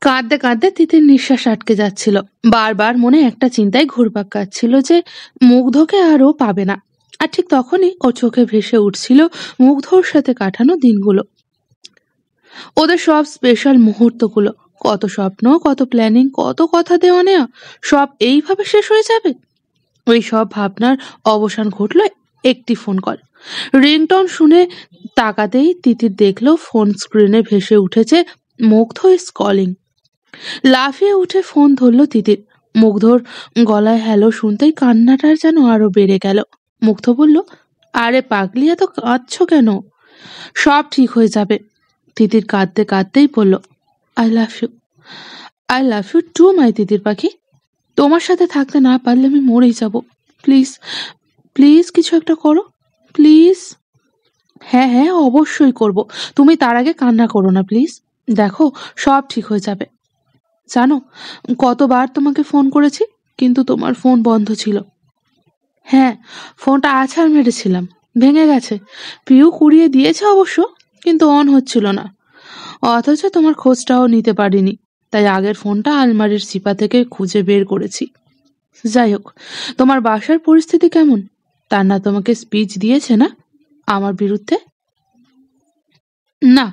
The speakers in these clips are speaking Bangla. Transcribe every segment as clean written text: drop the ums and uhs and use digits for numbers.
কাঁদতে কাঁদতে তিতির নিঃশ্বাস আটকে যাচ্ছিল। বারবার মনে একটা চিন্তায় ঘুরপাক কাটছিল যে মুগ্ধকে আরও পাবে না। আর ঠিক তখনই ওর চোখে ভেসে উঠছিল মুগ্ধর সাথে কাটানো দিনগুলো, ওদের সব স্পেশাল মুহূর্তগুলো। কত স্বপ্ন, কত প্ল্যানিং, কত কথা দেওয়া নেওয়া, সব এইভাবে শেষ হয়ে যাবে। ওই সব ভাবনার অবসান ঘটল একটি ফোন কল। রিংটন শুনে তাকাতেই তিতির দেখলো ফোন স্ক্রিনে ভেসে উঠেছে মুগ্ধ ইজ কলিং। লাফিয়ে উঠে ফোন ধরলো তিতির। মুগ্ধর গলায় হ্যালো শুনতেই কান্নাটার যেন আরো বেড়ে গেল। মুগ্ধ বলল, আরে পাগলি, এত কাঁদছ কেন? সব ঠিক হয়ে যাবে। তিতির কাঁদতে কাঁদতেই বলল, I love you, I love you too my Titir পাখি। তোমার সাথে থাকতে না পারলে আমি মরেই যাব। প্লিজ প্লিজ কিছু একটা করো, প্লিজ। হ্যাঁ হ্যাঁ, অবশ্যই করব। তুমি তার আগে কান্না করো না প্লিজ। দেখো, সব ঠিক হয়ে যাবে। জানো, কতবার তোমাকে ফোন করেছি, কিন্তু তোমার ফোন বন্ধ ছিল। হ্যাঁ, ফোনটা আছাড় মেরেছিলাম, ভেঙে গেছে। পিউ কুড়িয়ে দিয়েছে অবশ্য, কিন্তু অন হচ্ছিল না। অথচ তোমার খোঁজটাও নিতে পারিনি, তাই আগের ফোনটা আলমারির চিপা থেকে খুঁজে বের করেছি। যাই হোক, তোমার বাসার পরিস্থিতি কেমন? তার না তোমাকে স্পিচ দিয়েছে না আমার বিরুদ্ধে? না,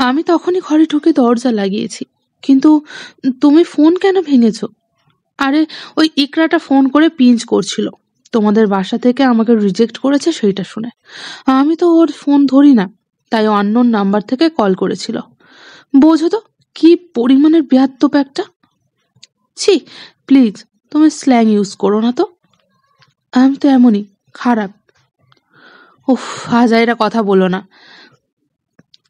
আমি তখনই ঘরে ঢুকে দরজা লাগিয়েছি। কিন্তু তুমি ফোন কেন ভেঙেছ? আরে ওই ইকরাটা ফোন করে পিঞ্চ করছিল, তোমাদের বাসা থেকে আমাকে রিজেক্ট করেছে সেইটা শুনে। আমি তো ওর ফোন ধরি না, তাই অননোন নাম্বার থেকে কল করেছিল। বোঝো তো কি পরিমাণের বেয়াদ্দপ একটা। ছি, প্লিজ তুমি স্ল্যাং ইউজ করো না তো। আমি তো এমনই খারাপ। উফ, হাজাইরা কথা বলো না।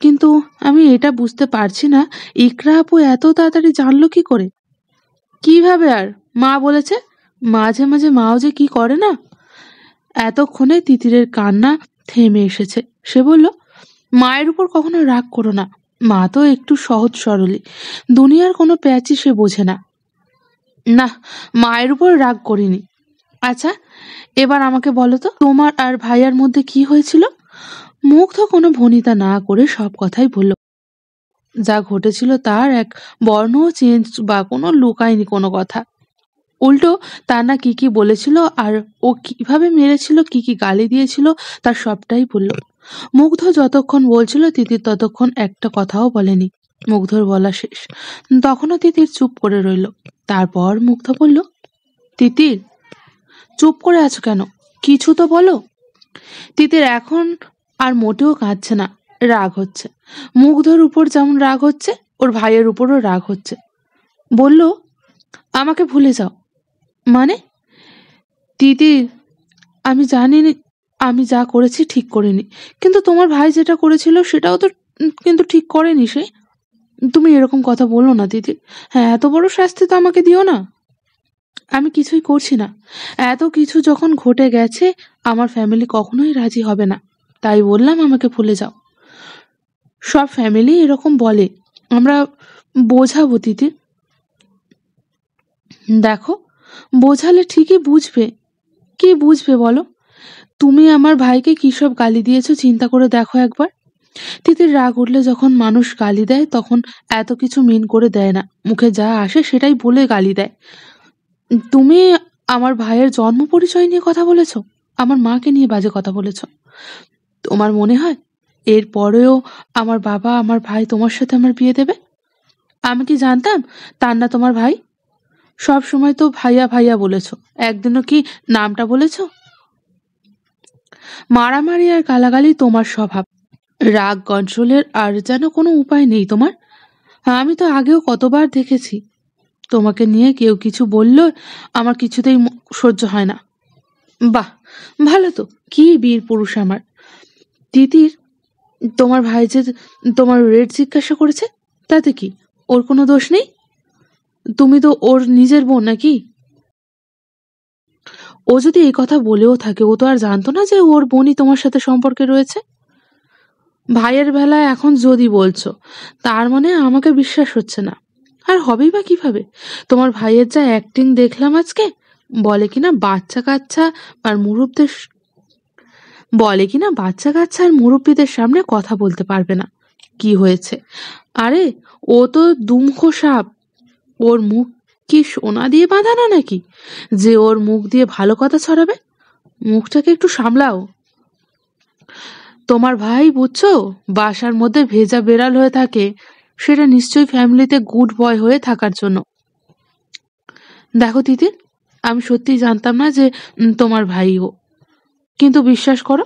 কিন্তু আমি এটা বুঝতে পারছি না, ইকরা আপু এত তাড়াতাড়ি জানলো কি করে? কিভাবে? আর মা বলেছে, মাঝে মাঝে মাও যে কি করে না। এতক্ষণে তিতিরের কান্না থেমে এসেছে। সে বলল, মায়ের উপর কখনো রাগ করো না, মা তো একটু সহজ সরলী, দুনিয়ার কোনো প্যাচই সে বোঝে না। না, মায়ের উপর রাগ করিনি। আচ্ছা, এবার আমাকে বলো তো, তোমার আর ভাইয়ার মধ্যে কি হয়েছিল? মুগ্ধ কোনো ভনিতা না করে সব কথাই বলল। যা ঘটেছিল তার এক বর্ণও চেঞ্জ বা কোনো লুকায়নি কোনো কথা। উল্টো তার না কি কি বলেছিল, আর ও কিভাবে মেরেছিল, কি কি গালি দিয়েছিল, তার সবটাই বলল। মুগ্ধ যতক্ষণ বলছিল তিতির ততক্ষণ একটা কথাও বলেনি। মুগ্ধর বলা শেষ, তখনও তিতির চুপ করে রইল। তারপর মুগ্ধ বলল, তিতির, চুপ করে আছো কেন? কিছু তো বলো। তিতির এখন আর মোটেও কাঁদছে না, রাগ হচ্ছে। মুগ্ধর উপর যেমন রাগ হচ্ছে, ওর ভাইয়ের উপরও রাগ হচ্ছে। বলল, আমাকে ভুলে যাও। মানে? তিতির, আমি জানি আমি যা করেছি ঠিক করিনি, কিন্তু তোমার ভাই যেটা করেছিল সেটাও তো কিন্তু ঠিক করেনি সে। তুমি এরকম কথা বলো না তিতির। হ্যাঁ, এত বড় শাস্তি তো আমাকে দিও না। আমি কিছুই করছি না। এত কিছু যখন ঘটে গেছে, আমার ফ্যামিলি কখনোই রাজি হবে না, তাই বললাম আমাকে ভুলে যাও। সব ফ্যামিলি এরকম বলে, আমরা বোঝাবো তিতির। দেখো, বোঝালে ঠিকই বুঝবে। কি বুঝবে বলো? তুমি আমার ভাইকে কি সব গালি দিয়েছো চিন্তা করে দেখো একবার। তিতির রাগ উঠলে যখন মানুষ গালি দেয় তখন এত কিছু মিন করে দেয় না, মুখে যা আসে সেটাই বলে গালি দেয়। তুমি আমার ভাইয়ের জন্ম পরিচয় নিয়ে কথা বলেছো, আমার মাকে নিয়ে বাজে কথা বলেছো। তোমার মনে হয় এর পরেও আমার বাবা আমার ভাই তোমার সাথে আমার বিয়ে দেবে? আমি কি জানতাম তার না তোমার ভাই? সব সময় তো ভাইয়া ভাইয়া বলেছো, একদিনও কি নামটা বলেছো? মারামারি আর গালাগালি তোমার স্বভাব, রাগ কন্ট্রোলের আর যেন কোনো উপায় নেই তোমার। আমি তো আগেও কতবার দেখেছি, তোমাকে নিয়ে কেউ কিছু বলল আমার কিছুতেই সহ্য হয় না। বাহ, ভালো তো, কি বীর পুরুষ আমার। তিতির, তোমার ভাই যে তোমার রেট জিজ্ঞাসা করেছে, তাতে কি? ওর কোনো দোষ নেই? তুমি তো ওর নিজের বোন নাকি? ও যদি এই কথা বলেও থাকে, ও তো আর জানতো না যে ওর বোনই তোমার সাথে সম্পর্কে রয়েছে। ভাইয়ের বেলায় এখন যদি বলছো, তার মানে আমাকে বিশ্বাস হচ্ছে না। আর হবেই বা কিভাবে? তোমার ভাইয়ের যা অ্যাক্টিং দেখলাম আজকে, বলে কিনা বাচ্চা কাচ্চা আর মুরব্বদের মুরব্বীদের সামনে কথা বলতে পারবে না। কি হয়েছে? আরে, ও তো দুমুখো সাপ। ওর মুখ কি সোনা দিয়ে বাঁধানো নাকি যে ওর মুখ দিয়ে ভালো কথা ছড়াবে? মুখটাকে একটু সামলাও। তোমার ভাই বুঝছো, বাসার মধ্যে ভেজা বেড়াল হয়ে থাকে, সেটা নিশ্চয়ই ফ্যামিলিতে গুড বয় হয়ে থাকার জন্য। দেখো তিতির, আমি সত্যিই জানতাম না যে তোমার ভাই ও। কিন্তু বিশ্বাস করো,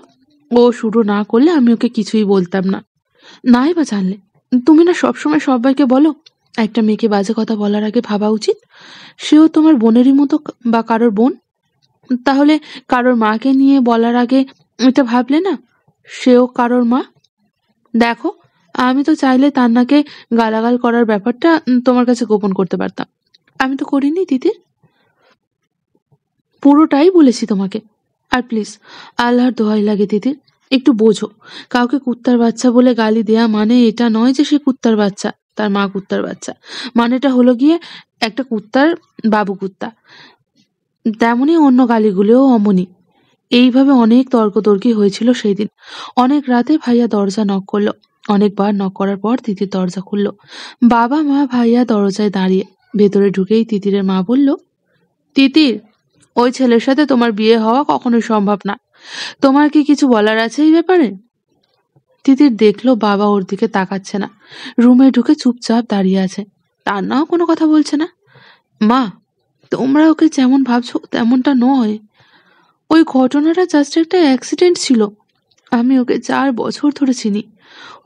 ও শুরু না করলে আমি ওকে কিছুই বলতাম না। নাই বা জানলে, তুমি না সবসময় সবাইকে বলো একটা মেয়েকে বাজে কথা বলার আগে ভাবা উচিত সেও তোমার বোনেরই মতো বা কারোর বোন। তাহলে কারোর মাকে নিয়ে বলার আগে এটা ভাবলে না সেও কারোর মা? দেখো, আমি তো চাইলে তান্নাকে গালাগাল করার ব্যাপারটা তোমার কাছে গোপন করতে পারতাম। আমি তো করিনি দিদি, পুরোটাই বলেছি তোমাকে। আর প্লিজ, আল্লাহর দোহাই লাগে দিদির, একটু বোঝো। কাউকে কুত্তার বাচ্চা বলে গালি দেয়া মানে এটা নয় যে সে কুত্তার বাচ্চা, তার মা কুত্তার বাচ্চা। মানেটা হলো গিয়ে একটা কুত্তার বাবু কুত্তা। তেমনি অন্য গালিগুলোও অমনি। এইভাবে অনেক তর্কতর্কি হয়েছিল সেই দিন। অনেক রাতে ভাইয়া দরজা নক করলো। অনেকবার নক করার পর তিতির দরজা খুললো। বাবা মা ভাইয়া দরজায় দাঁড়িয়ে। ভেতরে ঢুকেই তিতিরের মা বলল, তিতির, ওই ছেলের সাথে তোমার বিয়ে হওয়া কখনোই সম্ভব না। তোমার কি কিছু বলার আছে এই ব্যাপারে? তিতির দেখলো বাবা ওর দিকে তাকাচ্ছে না, রুমে ঢুকে চুপচাপ দাঁড়িয়ে আছে। তান্নাও কোনো কথা বলছে না। মা, তোমরা ওকে যেমন ভাবছো তেমনটা নয়। ওই ঘটনাটা জাস্ট একটা অ্যাক্সিডেন্ট ছিল। আমি ওকে 4 বছর ধরে চিনি।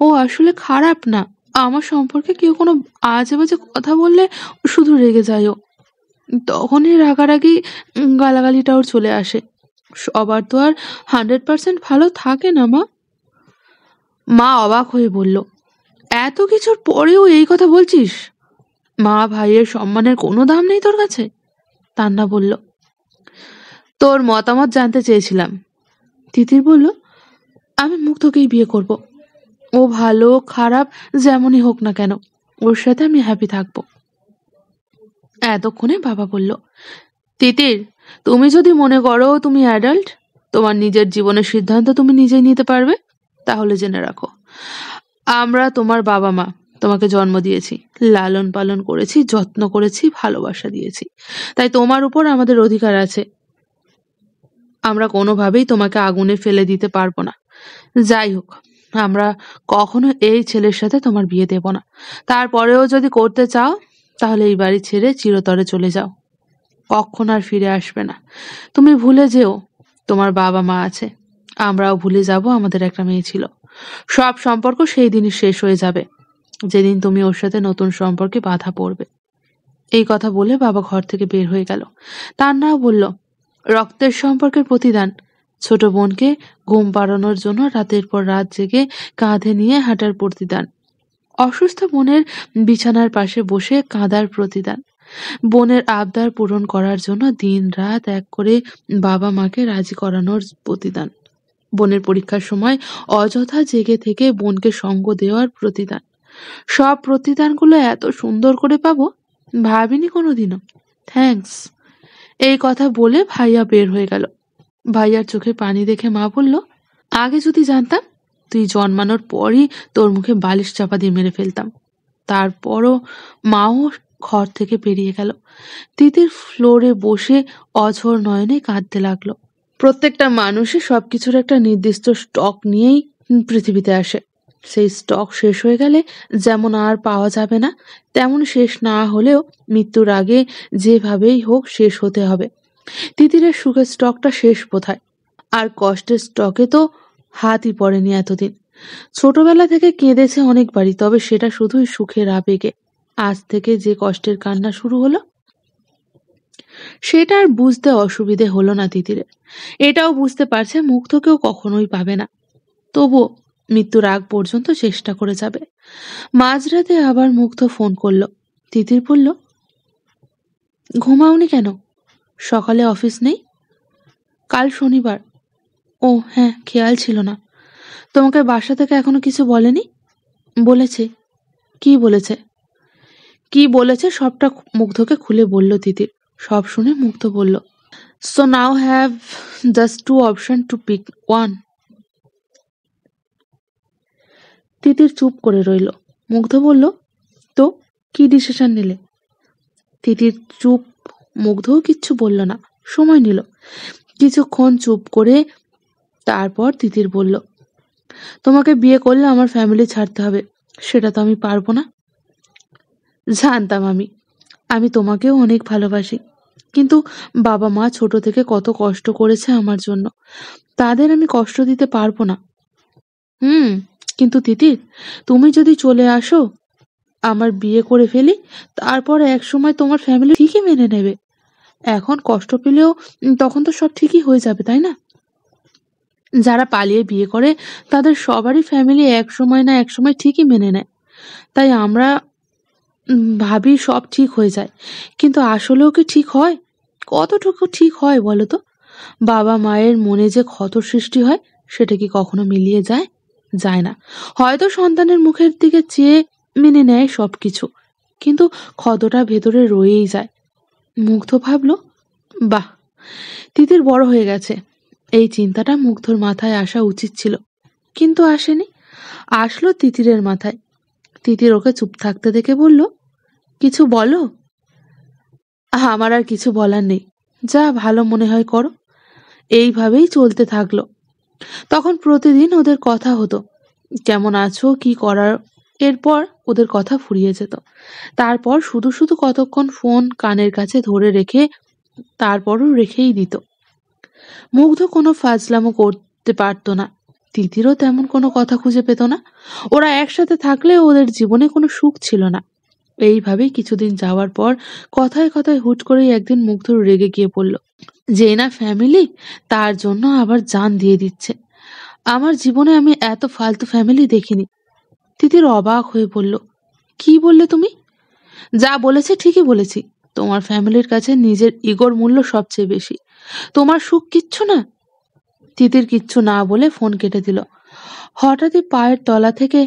ও আসলে খারাপ না। আমার সম্পর্কে কেউ কোনো আজে বাজে কথা বললে শুধু রেগে যায় ও। তখনই রাগারাগি গালাগালিটা ওর চলে আসে। সবার তো আর 100% ভালো থাকে না মা। মা অবাক হয়ে বলল, এত কিছুর পরেও এই কথা বলছিস? মা ভাইয়ের সম্মানের কোনো দাম নেই তোর কাছে? তান্না বলল, তোর মতামত জানতে চেয়েছিলাম। তিতির বলল, আমি মুগ্ধকেই বিয়ে করব। ও ভালো খারাপ যেমনই হোক না কেন, ওর সাথে আমি হ্যাপি থাকবো। এতক্ষণে বাবা বলল, তিতির, তুমি যদি মনে করো তুমি অ্যাডাল্ট, তোমার নিজের জীবনের সিদ্ধান্ত তুমি নিজেই নিতে পারবে, তাহলে জেনে রাখো, আমরা তোমার বাবা মা তোমাকে জন্ম দিয়েছি, লালন পালন করেছি, যত্ন করেছি, ভালোবাসা দিয়েছি। তাই তোমার উপর আমাদের অধিকার আছে। আমরা কোনোভাবেই তোমাকে আগুনে ফেলে দিতে পারবো না। যাই হোক, আমরা কখনো এই ছেলের সাথে তোমার বিয়ে দেব না। তারপরেও যদি করতে চাও তাহলে এই বাড়ি ছেড়ে চিরতরে চলে যাও। কখন আর ফিরে আসবে না। তুমি ভুলে যেও তোমার বাবা মা আছে। আমরাও ভুলে যাব আমাদের একটা মেয়ে ছিল। সব সম্পর্ক সেই দিনই শেষ হয়ে যাবে যেদিন তুমি ওর সাথে নতুন সম্পর্কে বাধা পড়বে। এই কথা বলে বাবা ঘর থেকে বের হয়ে গেল। তান্নাও বলল, রক্তের সম্পর্কের প্রতিদান। ছোট বোনকে ঘুম পাড়ানোর জন্য রাতের পর রাত জেগে কাঁধে নিয়ে হাঁটার প্রতিদান। অসুস্থ বোনের বিছানার পাশে বসে কাঁদার প্রতিদান। বোনের আবদার পূরণ করার জন্য দিন রাত এক করে বাবা মাকে রাজি করানোর প্রতিদান। বোনের পরীক্ষার সময় অযথা জেগে থেকে বোনকে সঙ্গ দেওয়ার প্রতিদান। সব প্রতিদানগুলো এত সুন্দর করে পাবো ভাবিনি কোনোদিনও। থ্যাঙ্কস। এই কথা বলে ভাইয়া বের হয়ে গেল। ভাইয়ার চোখে পানি দেখে মা বলল, আগে যদি জানতাম তুই জন্মানোর পরই তোর মুখে বালিশ চাপা দিয়ে মেরে ফেলতাম। তারপরও মাও ঘর থেকে বেরিয়ে গেল। তিতির ফ্লোরে বসে অঝোর নয়নে কাঁদতে লাগলো। প্রত্যেকটা মানুষই সবকিছুর একটা নির্দিষ্ট স্টক নিয়েই পৃথিবীতে আসে। সেই স্টক শেষ হয়ে গেলে যেমন আর পাওয়া যাবে না, তেমন শেষ না হলেও মৃত্যুর আগে যেভাবেই হোক শেষ হতে হবে। তিতিরের সুখের স্টকটা শেষ বোধহয়। আর কষ্টের স্টকে তো হাতই পড়েনি এতদিন। ছোটবেলা থেকে কেঁদেছে অনেকবারই, তবে সেটা শুধুই সুখের আবেগে। আজ থেকে যে কষ্টের কান্না শুরু হলো সেটা আর বুঝতে অসুবিধে হলো না তিতিরের। এটাও বুঝতে পারছে মুগ্ধকেও কখনোই পাবে না। তবুও মৃত্যুর আগ পর্যন্ত চেষ্টা করে যাবে। মাঝরাতে আবার মুগ্ধ ফোন করলো। তিতির বলল, ঘুমাওনি কেন? সকালে অফিস নেই? কাল শনিবার। ও হ্যাঁ, খেয়াল ছিল না। তোমাকে বাসা থেকে এখনো কিছু বলেনি? বলেছে। কি বলেছে? কি বলেছে সবটা মুগ্ধকে খুলে বলল তিতির। সব শুনে মুগ্ধ বলল, so now have just 2 option to pick one. Titir চুপ করে রইল। মুগ্ধ বলল, তো কি ডিসিশন নিলে? তিতির চুপ, মুগ্ধও কিচ্ছু বলল না, সময় নিল। কিছুক্ষণ চুপ করে তারপর তিতির বলল, তোমাকে বিয়ে করলে আমার ফ্যামিলি ছাড়তে হবে, সেটা তো আমি পারবো না। জানতাম আমি, আমি তোমাকেও অনেক ভালোবাসি, কিন্তু বাবা মা ছোট থেকে কত কষ্ট করেছে আমার জন্য, তাদের আমি কষ্ট দিতে পারবো না। হুম, কিন্তু তিতির, তুমি যদি চলে আসো, আমার বিয়ে করে ফেলি, তারপর এক সময় তোমার ফ্যামিলি ঠিকই মেনে নেবে। এখন কষ্ট পেলেও তখন তো সব ঠিকই হয়ে যাবে, তাই না? যারা পালিয়ে বিয়ে করে তাদের সবারই ফ্যামিলি এক সময় না এক সময় ঠিকই মেনে নেয়। তাই আমরা ভাবি সব ঠিক হয়ে যায়, কিন্তু আসলেও কি ঠিক হয়? কতটুকু ঠিক হয় বলো তো? বাবা মায়ের মনে যে ক্ষত সৃষ্টি হয়, সেটা কি কখনো মিলিয়ে যায়? যায় না। হয়তো সন্তানের মুখের দিকে চেয়ে মেনে নেয় সবকিছু, কিন্তু ক্ষতটা ভেতরে রয়েই যায়। মুগ্ধ ভাবলো, বাহ, তিতির বড় হয়ে গেছে। এই চিন্তাটা মুগ্ধর মাথায় আসা উচিত ছিল, কিন্তু আসেনি। আসলো তিতিরের মাথায়। তিতির ওকে চুপ থাকতে দেখে বলল, কিছু বলো। আমার আর কিছু বলার নেই, যা ভালো মনে হয় করো। এইভাবেই চলতে থাকলো। তখন প্রতিদিন ওদের কথা হতো, কেমন আছো, কি করার। এরপর ওদের কথা ফুরিয়ে যেত। তারপর শুধু শুধু কতক্ষণ ফোন কানের কাছে ধরে রেখে তারপরও রেখেই দিত। মুগ্ধ কোনো ফাজলামো করতে পারতো না, তিতিরও তেমন কোনো কথা খুঁজে পেত না। ওরা একসাথে থাকলেও ওদের জীবনে কোনো সুখ ছিল না। এইভাবেই কিছুদিন যাওয়ার পর কথায় কথায় হুট করেই একদিন মুগ্ধ রেগে গিয়ে পড়ল, যে না ফ্যামিলি, তার জন্য আবার জান দিয়ে দিচ্ছে। আমার জীবনে আমি এত ফালতু ফ্যামিলি দেখিনি। তিতির অবাক হয়ে বলল, কি বললে তুমি? যা বলেছে ঠিকই বলেছি। তোমার ফ্যামিলির কাছে নিজের ইগোর মূল্য সবচেয়ে বেশি, তোমার সুখ কিচ্ছু না। তিতির কিচ্ছু না বলে ফোন কেটে দিল। হঠাৎই পায়ের তলা থেকে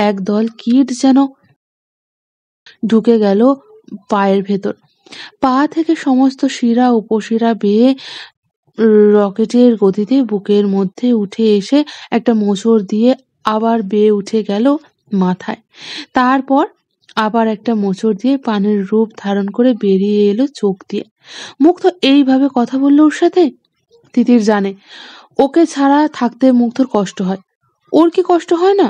একদল কীট যেন ঢুকে গেল পায়ের ভেতর। পা থেকে সমস্ত শিরা উপশিরা বেয়ে রকেটের গতিতে বুকের মধ্যে উঠে এসে একটা মোচড় দিয়ে আবার বেয়ে উঠে গেল মাথায়। তারপর আবার একটা মোচড় দিয়ে পানের রূপ ধারণ করে বেরিয়ে এলো চোখ দিয়ে। মুগ্ধ এইভাবে কথা বললো ওর সাথে। তিতির জানে ওকে ছাড়া থাকতে মুগ্ধর কষ্ট হয়। ওর কি কষ্ট হয় না?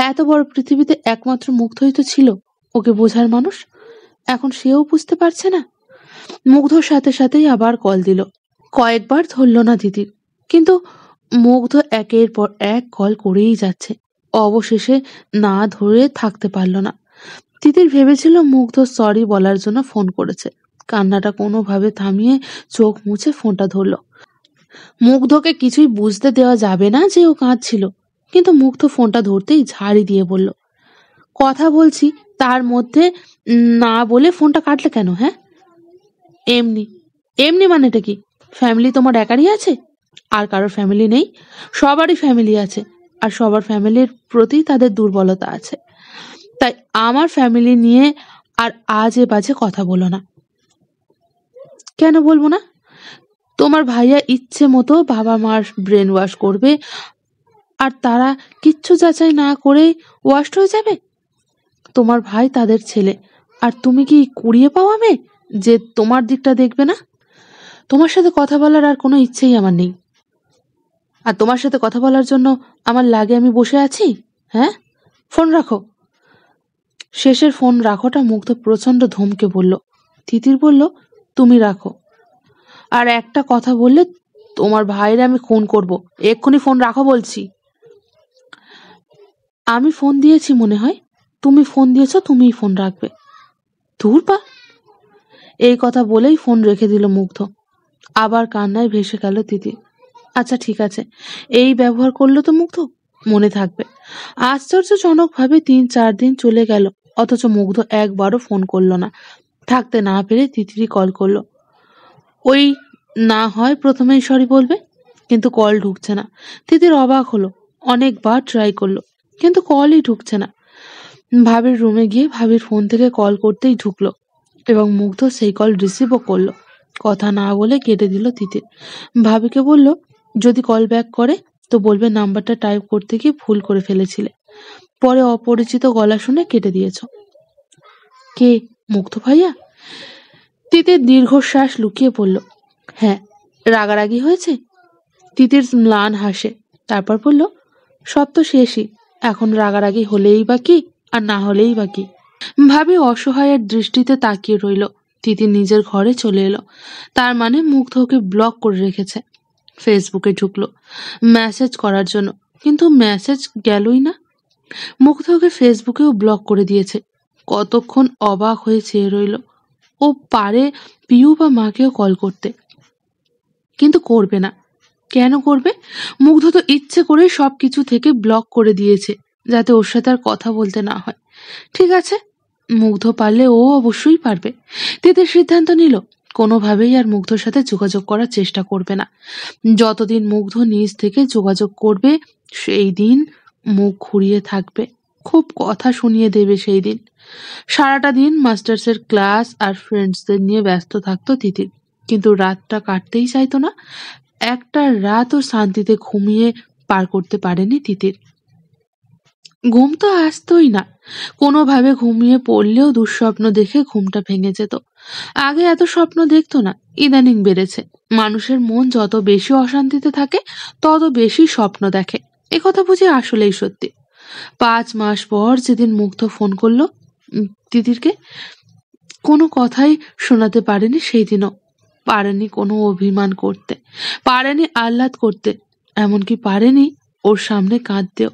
এত বড় পৃথিবীতে একমাত্র মুগ্ধই তো ছিল ওকে বোঝার মানুষ। এখন সেও বুঝতে পারছে না। মুগ্ধর সাথে সাথেই আবার কল দিল। কয়েকবার ধরল না তিতির, কিন্তু মুগ্ধ একের পর এক কল করেই যাচ্ছে। অবশেষে না ধরে থাকতে পারল না। তিতির ভেবেছিল মুগ্ধ সরি বলার জন্য ফোন করেছে। কান্নাটা কোনোভাবে থামিয়ে চোখ মুছে ফোনটা ধরল। মুগ্ধকে কিছুই বুঝতে দেওয়া যাবে না যে ও কাঁদছিল, কিন্তু মুগ্ধ ফোনটা ধরতেই ঝাড়ি দিয়ে বলল, কথা বলছি, তার মধ্যে না বলে ফোনটা কাটলে কেন? হ্যাঁ, এমনি। এমনি মানেটা কি? ফ্যামিলি তোমার একারই আছে? আর কারোর ফ্যামিলি নেই? সবারই ফ্যামিলি আছে, আর সবার ফ্যামিলির প্রতি তাদের দুর্বলতা আছে। তাই আমার ফ্যামিলি নিয়ে আর আজে বাজে কথা বলো না। কেন বলবো না? তোমার ভাইয়া ইচ্ছে মতো বাবা মার ব্রেন ওয়াশ করবে, আর তারা কিচ্ছু যাচাই না করে ওয়াশড হয়ে যাবে। তোমার ভাই তাদের ছেলে, আর তুমি কি কুড়িয়ে পাওয়া মেয়ে যে তোমার দিকটা দেখবে না? তোমার সাথে কথা বলার আর কোনো ইচ্ছেই আমার নেই। আর তোমার সাথে কথা বলার জন্য আমার লাগে আমি বসে আছি? হ্যাঁ, ফোন রাখো। শেষের ফোন রাখোটা মুগ্ধ প্রচন্ড ধমকে বলল। তিতির বলল, তুমি রাখো। আর একটা কথা বললে তোমার ভাইরে আমি খুন করব। এক্ষুনি ফোন রাখো বলছি। আমি ফোন দিয়েছি মনে হয়। তুমি ফোন দিয়েছো, তুমিই ফোন রাখবে। ধুর পা। এই কথা বলেই ফোন রেখে দিল মুগ্ধ। আবার কান্নায় ভেসে গেল তিতির। আচ্ছা ঠিক আছে, এই ব্যবহার করলো তো মুগ্ধ, মনে থাকবে। আশ্চর্যজনকভাবে ৩-৪ দিন চলে গেল, অথচ মুগ্ধ একবারও ফোন করলো না। থাকতে না পেরে তিতিরই কল করলো। ওই না হয় প্রথমেই সরি বলবে, কিন্তু কল ঢুকছে না। তিতির অবাক হলো, অনেকবার ট্রাই করলো, কিন্তু কলই ঢুকছে না। ভাবির রুমে গিয়ে ভাবির ফোন থেকে কল করতেই ঢুকলো, এবং মুগ্ধ সেই কল রিসিভও করলো। কথা না বলে কেটে দিল তিতির। ভাবিকে বলল, যদি কল ব্যাক করে তো বলবে নাম্বারটা টাইপ করতে গিয়ে ভুল করে ফেলেছিলে, পরে অপরিচিত গলা শুনে কেটে দিয়েছ। কে? মুগ্ধ ভাইয়া? তিতির দীর্ঘশ্বাস লুকিয়ে পড়ল। হ্যাঁ। রাগারাগি হয়েছে? তিতির ম্লান হাসে, তারপর বলল, সব তো শেষই, এখন রাগারাগি হলেই বা কি, আর না হলেই বা কি। ভাবি অসহায়ের দৃষ্টিতে তাকিয়ে রইল। তিতির নিজের ঘরে চলে এলো। তার মানে মুগ্ধ ওকে ব্লক করে রেখেছে। ফেসবুকে ঢুকলো মেসেজ করার জন্য, কিন্তু মেসেজ গেলই না। মুগ্ধ ওকে ফেসবুকেও ব্লক করে দিয়েছে। কতক্ষণ অবাক হয়ে চেয়ে রইল। ও পারে পিউ বা মাকেও কল করতে, কিন্তু করবে না। কেন করবে? মুগ্ধ তো ইচ্ছে করে সবকিছু থেকে ব্লক করে দিয়েছে, যাতে ওর সাথে আর কথা বলতে না হয়। ঠিক আছে, মুগ্ধ পারলে ও অবশ্যই পারবে। তিতির সিদ্ধান্ত নিল কোনোভাবেই আর মুগ্ধর সাথে যোগাযোগ করার চেষ্টা করবে না। যতদিন মুগ্ধ নিজ থেকে যোগাযোগ করবে, সেই দিন মুখ ঘুরিয়ে থাকবে, খুব কথা শুনিয়ে দেবে সেই দিন। সারাটা দিন মাস্টার্সের ক্লাস আর ফ্রেন্ডসদের নিয়ে ব্যস্ত থাকতো তিতির, কিন্তু রাতটা কাটতেই চাইতো না। একটা রাতও শান্তিতে ঘুমিয়ে পার করতে পারেনি তিতির। ঘুম তো আসতোই না। কোনোভাবে ঘুমিয়ে পড়লেও দুঃস্বপ্ন দেখে ঘুমটা ভেঙে যেত। আগে এত স্বপ্ন দেখতো না, ইদানিং বেড়েছে। মানুষের মন যত বেশি অশান্তিতে থাকে, তত বেশি স্বপ্ন দেখে। একথা বুঝি আসলেই সত্যি। 5 মাস পর যেদিন মুগ্ধ ফোন করলো তিতিরকে, কোনো কথাই শোনাতে পারেনি সেই দিনও। পারেনি কোনো অভিমান করতে, পারেনি আহ্লাদ করতে, এমনকি পারেনি ওর সামনে কাঁদতেও।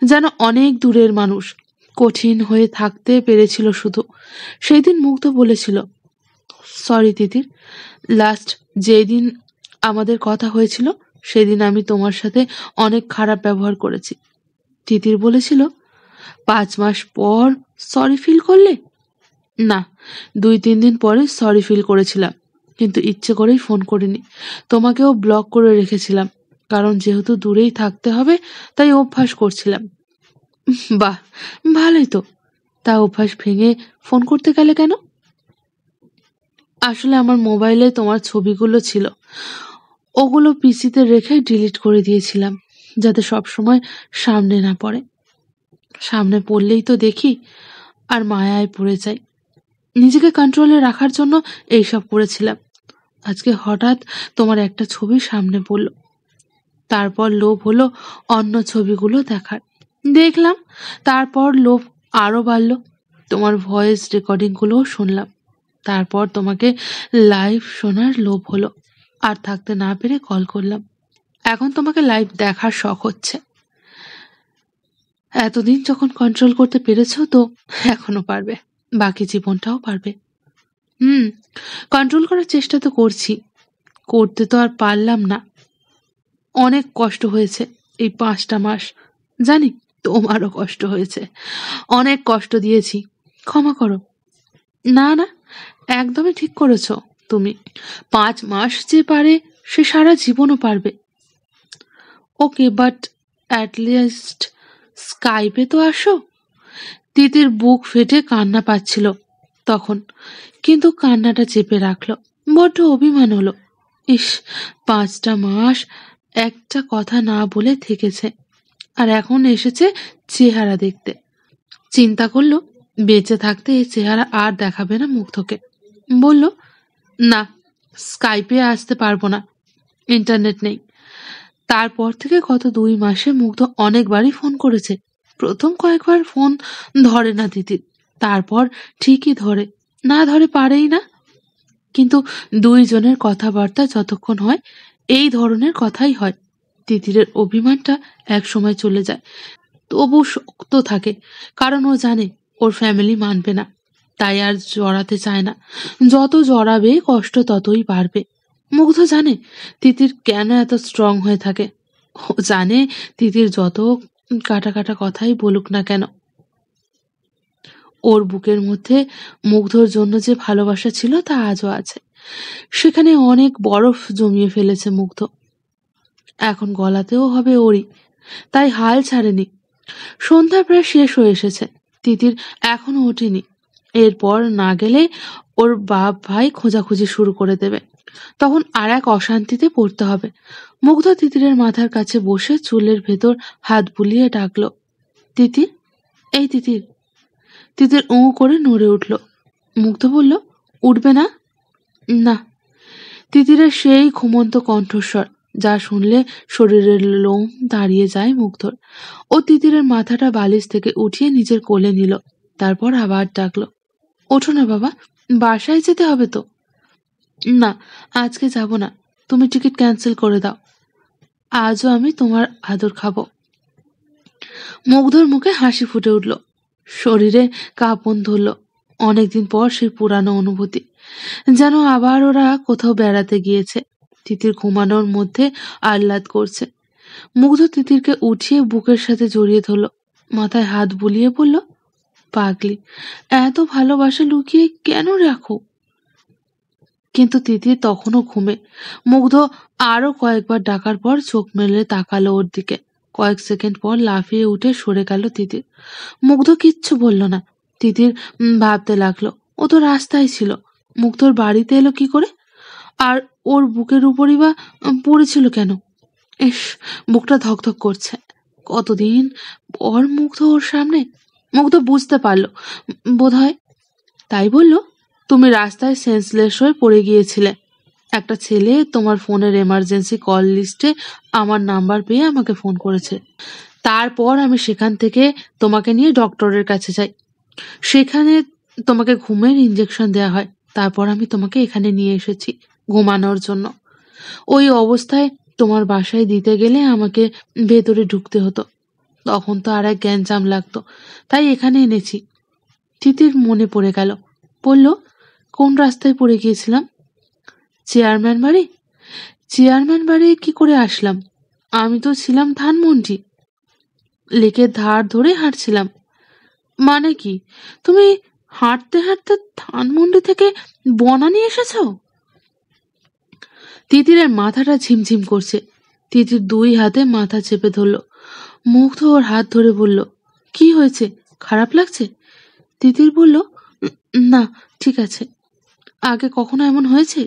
যেন অনেক দূরের মানুষ, কঠিন হয়ে থাকতে পেরেছিল শুধু। সেই দিন মুগ্ধ বলেছিল, সরি তিতির, লাস্ট যেদিন আমাদের কথা হয়েছিল সেদিন আমি তোমার সাথে অনেক খারাপ ব্যবহার করেছি। তিতির বলেছিল, 5 মাস পর সরি ফিল করলে? না, 2-3 দিন পরে সরি ফিল করেছিলাম, কিন্তু ইচ্ছে করেই ফোন করিনি। তোমাকেও ব্লক করে রেখেছিলাম, কারণ যেহেতু দূরেই থাকতে হবে তাই অভ্যাস করছিলাম। বাহ, ভালোই তো। তা অভ্যাস ভেঙে ফোন করতে গেলে কেন? আসলে আমার মোবাইলে তোমার ছবিগুলো ছিল, ওগুলো পিসিতে রেখে ডিলিট করে দিয়েছিলাম, যাতে সবসময় সামনে না পড়ে। সামনে পড়লেই তো দেখি আর মায়ায় পড়ে যাই। নিজেকে কন্ট্রোলে রাখার জন্য এইসব করেছিলাম। আজকে হঠাৎ তোমার একটা ছবি সামনে পড়ল, তারপর লোভ হলো অন্য ছবিগুলো দেখার। দেখলাম, তারপর লোভ আরো বাড়লো। তোমার ভয়েস রেকর্ডিংগুলোও শুনলাম। তারপর তোমাকে লাইভ শোনার লোভ হলো, আর থাকতে না পেরে কল করলাম। এখন তোমাকে লাইভ দেখার শখ হচ্ছে। এতদিন যখন কন্ট্রোল করতে পেরেছো, তো এখনো পারবে, বাকি জীবনটাও পারবে। কন্ট্রোল করার চেষ্টা তো করছি, করতে তো আর পারলাম না। অনেক কষ্ট হয়েছে এই 5টা মাস, জানি তোমারও কষ্ট হয়েছে। অনেক কষ্ট দিয়েছি, ক্ষমা করো। না না, একদমই ঠিক করেছো তুমি। 5 মাস যে পারে, সে সারা জীবনও পারবে। ওকে, বাট অ্যাট লিস্ট স্কাইপে তো আসো। তিতির বুক ফেটে কান্না পাচ্ছিল তখন, কিন্তু কান্নাটা চেপে রাখলো। বড্ড অভিমান হলো। ইস, 5টা মাস একটা কথা না বলে থেকেছে, আর এখন এসেছে চেহারা দেখতে। চিন্তা করলো বেঁচে থাকতে এই চেহারা আর দেখাবে না মুগ্ধকে। বলল, না, স্কাইপে আসতে পারবো না, ইন্টারনেট নেই। তারপর থেকে গত 2 মাসে মুগ্ধ অনেকবারই ফোন করেছে। প্রথম কয়েকবার ফোন ধরে না তিতির, তারপর ঠিকই ধরে, না ধরে পারেই না। কিন্তু 2 জনের কথাবার্তা যতক্ষণ হয়, এই ধরনের কথাই হয়। তিতিরের অভিমানটা এক সময় চলে যায়, তবু শক্ত থাকে, কারণ ও জানে ওর ফ্যামিলি মানবে না, তাই আর জড়াতে চায় না। যত জড়াবে কষ্ট ততই বাড়বে। মুগ্ধ জানে তিতির কেন এত স্ট্রং হয়ে থাকে। ও জানে তিতির যত কাটা কাটা কথাই বলুক না কেন, ওর বুকের মধ্যে মুগ্ধর জন্য যে ভালোবাসা ছিল তা আজও আছে। সেখানে অনেক বরফ জমিয়ে ফেলেছে মুগ্ধ, এখন গলাতেও হবে ওরই, তাই হাল ছাড়েনি। সন্ধ্যা প্রায় শেষ হয়ে এসেছে, তিতির এখনো ওঠেনি। এরপর না গেলে ওর বাপ ভাই খোঁজাখুঁজি শুরু করে দেবে, তখন আর এক অশান্তিতে পড়তে হবে। মুগ্ধ তিতিরের মাথার কাছে বসে চুলের ভেতর হাত বুলিয়ে ডাকলো, তিতির, এই তিতির। তিতির করে নড়ে উঠল। মুগ্ধ বলল, উঠবে না? না। তিতিরের সেই ঘুমন্ত কণ্ঠস্বর, যা শুনলে শরীরের লোম দাঁড়িয়ে যায় মুগ্ধর। ও তিতিরের মাথাটা বালিশ থেকে উঠিয়ে নিজের কোলে নিল, তারপর আবার ডাকলো, ওঠো না বাবা, বাসায় যেতে হবে তো। না, আজকে যাব না, তুমি টিকিট ক্যান্সেল করে দাও, আজও আমি তোমার আদর খাবো। মুগ্ধর মুখে হাসি ফুটে উঠল, শরীরে কাঁপন ধরল। অনেকদিন পর সেই পুরানো অনুভূতি, যেন আবার ওরা কোথাও বেড়াতে গিয়েছে। তিতির ঘুমানোর মধ্যে আহ্লাদ করছে। মুগ্ধ তিতিরকে উঠিয়ে বুকের সাথে জড়িয়ে ধরল, মাথায় হাত বুলিয়ে বলল, পাগলি, এত ভালোবাসা লুকিয়ে কেন রাখো? কিন্তু তিতির তখনও ঘুমে। মুগ্ধ আরো কয়েকবার ডাকার পর চোখ মেলে তাকালো ওর দিকে। কয়েক সেকেন্ড পর লাফিয়ে উঠে সরে গেল তিতির। মুগ্ধ কিচ্ছু বলল না। তিতির ভাবতে লাগলো, ও তো রাস্তায় ছিল, মুগ্ধর বাড়িতে এলো কি করে? আর ওর বুকের উপরই বা পড়েছিল কেন? ইস, বুকটা ধকধক করছে। কতদিন পর মুগ্ধ ওর সামনে। মুগ্ধ বুঝতে পারলো বোধহয়, তাই বলল, তুমি রাস্তায় সেন্সলেস হয়ে পড়ে গিয়েছিলে। একটা ছেলে তোমার ফোনের এমার্জেন্সি কল লিস্টে আমার নাম্বার পেয়ে আমাকে ফোন করেছে। তারপর আমি সেখান থেকে তোমাকে নিয়ে ডক্টরের কাছে যাই। সেখানে তোমাকে ঘুমের ইঞ্জেকশন দেওয়া হয়। তারপর আমি তোমাকে এখানে নিয়ে এসেছি ঘুমানোর জন্য। ওই অবস্থায় তোমার বাসায় দিতে গেলে আমাকে ভেতরে ঢুকতে হতো, তখন তো আর এক গ্যাঞ্জাম লাগতো, তাই এখানে এনেছি। তিতির মনে পড়ে গেল, বলল, কোন রাস্তায় পড়ে গিয়েছিলাম? চেয়ারম্যান বাড়ি? চেয়ারম্যান বাড়ি কি করে আসলাম? আমি তো ছিলাম ধানমন্ডি, লেকের ধার ধরে হাঁটছিলাম। মানে কি, তুমি হাঁটতে হাঁটতে ধানমন্ডি থেকে বনানী এসেছ? তিতিরের মাথাটা ঝিমঝিম করছে। তিতির দুই হাতে মাথা চেপে ধরল। মুগ্ধ ওর হাত ধরে বলল, কি হয়েছে, খারাপ লাগছে? তিতির বলল, না, ঠিক আছে। আগে কখনো এমন হয়েছে?